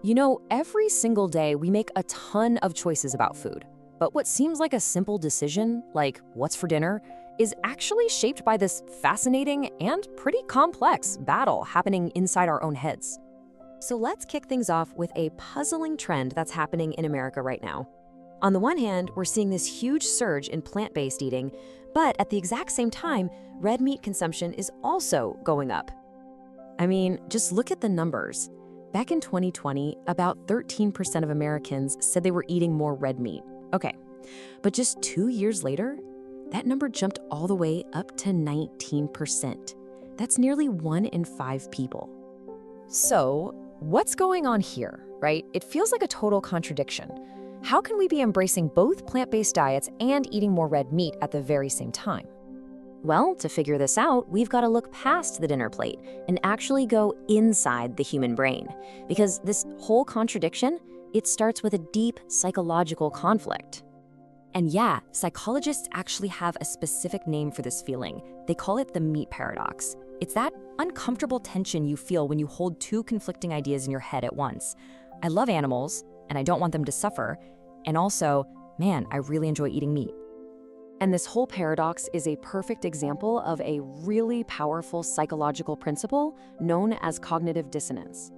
You know, every single day we make a ton of choices about food. But what seems like a simple decision, like what's for dinner, is actually shaped by this fascinating and pretty complex battle happening inside our own heads. So let's kick things off with a puzzling trend that's happening in America right now. On the one hand, we're seeing this huge surge in plant-based eating, but at the exact same time, red meat consumption is also going up. I mean, just look at the numbers. Back in 2020, about 13% of Americans said they were eating more red meat. Okay, but just 2 years later, that number jumped all the way up to 19%. That's nearly 1 in 5 people. So, what's going on here, right? It feels like a total contradiction. How can we be embracing both plant-based diets and eating more red meat at the very same time? Well, to figure this out, we've got to look past the dinner plate and actually go inside the human brain. Because this whole contradiction, it starts with a deep psychological conflict. And yeah, psychologists actually have a specific name for this feeling. They call it the meat paradox. It's that uncomfortable tension you feel when you hold two conflicting ideas in your head at once. I love animals, and I don't want them to suffer. And also, man, I really enjoy eating meat. And this whole paradox is a perfect example of a really powerful psychological principle known as cognitive dissonance.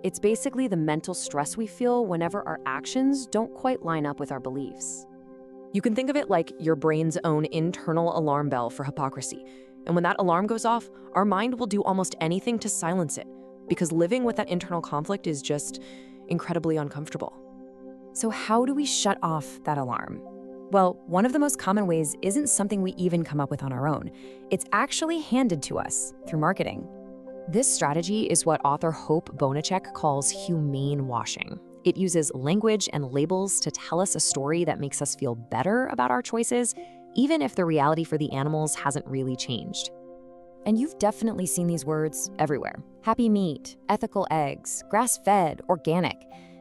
It's basically the mental stress we feel whenever our actions don't quite line up with our beliefs. You can think of it like your brain's own internal alarm bell for hypocrisy. And when that alarm goes off, our mind will do almost anything to silence it, because living with that internal conflict is just incredibly uncomfortable. So how do we shut off that alarm? Well, one of the most common ways isn't something we even come up with on our own. It's actually handed to us through marketing. This strategy is what author Hope Bonacek calls humane washing. It uses language and labels to tell us a story that makes us feel better about our choices, even if the reality for the animals hasn't really changed. And you've definitely seen these words everywhere. Happy meat, ethical eggs, grass-fed, organic.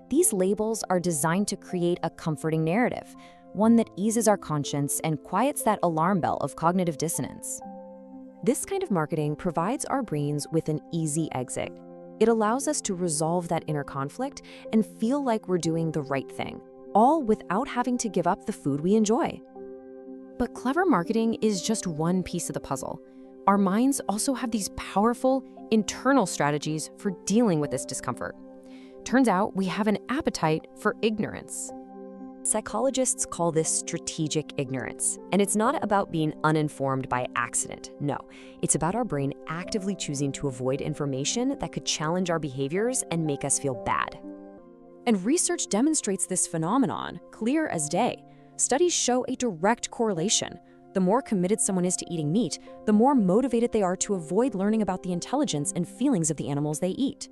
These labels are designed to create a comforting narrative, one that eases our conscience and quiets that alarm bell of cognitive dissonance. This kind of marketing provides our brains with an easy exit. It allows us to resolve that inner conflict and feel like we're doing the right thing, all without having to give up the food we enjoy. But clever marketing is just one piece of the puzzle. Our minds also have these powerful internal strategies for dealing with this discomfort. Turns out we have an appetite for ignorance. Psychologists call this strategic ignorance, and it's not about being uninformed by accident. No, it's about our brain actively choosing to avoid information that could challenge our behaviors and make us feel bad. And research demonstrates this phenomenon clear as day. Studies show a direct correlation. The more committed someone is to eating meat, the more motivated they are to avoid learning about the intelligence and feelings of the animals they eat.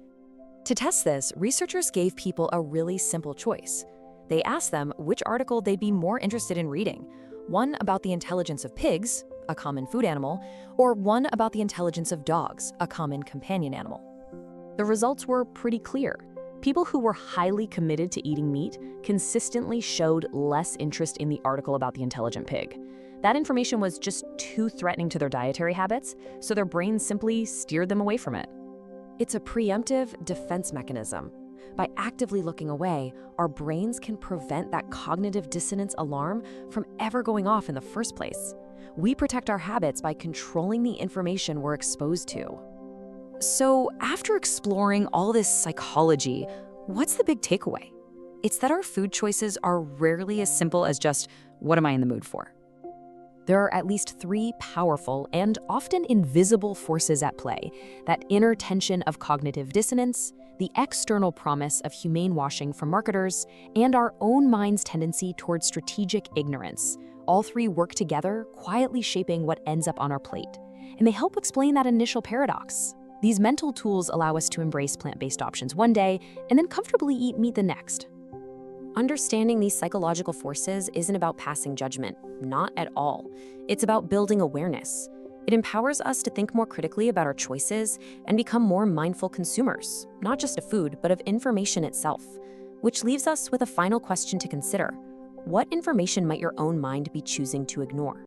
To test this, researchers gave people a really simple choice. They asked them which article they'd be more interested in reading, one about the intelligence of pigs, a common food animal, or one about the intelligence of dogs, a common companion animal. The results were pretty clear. People who were highly committed to eating meat consistently showed less interest in the article about the intelligent pig. That information was just too threatening to their dietary habits, so their brains simply steered them away from it. It's a preemptive defense mechanism. By actively looking away, our brains can prevent that cognitive dissonance alarm from ever going off in the first place. We protect our habits by controlling the information we're exposed to. So, after exploring all this psychology, what's the big takeaway? It's that our food choices are rarely as simple as just, what am I in the mood for? There are at least 3 powerful and often invisible forces at play: that inner tension of cognitive dissonance, the external promise of humane washing from marketers, and our own mind's tendency towards strategic ignorance. All 3 work together, quietly shaping what ends up on our plate. And they help explain that initial paradox. These mental tools allow us to embrace plant-based options one day and then comfortably eat meat the next. Understanding these psychological forces isn't about passing judgment, not at all. It's about building awareness. It empowers us to think more critically about our choices and become more mindful consumers, not just of food, but of information itself. Which leaves us with a final question to consider. What information might your own mind be choosing to ignore?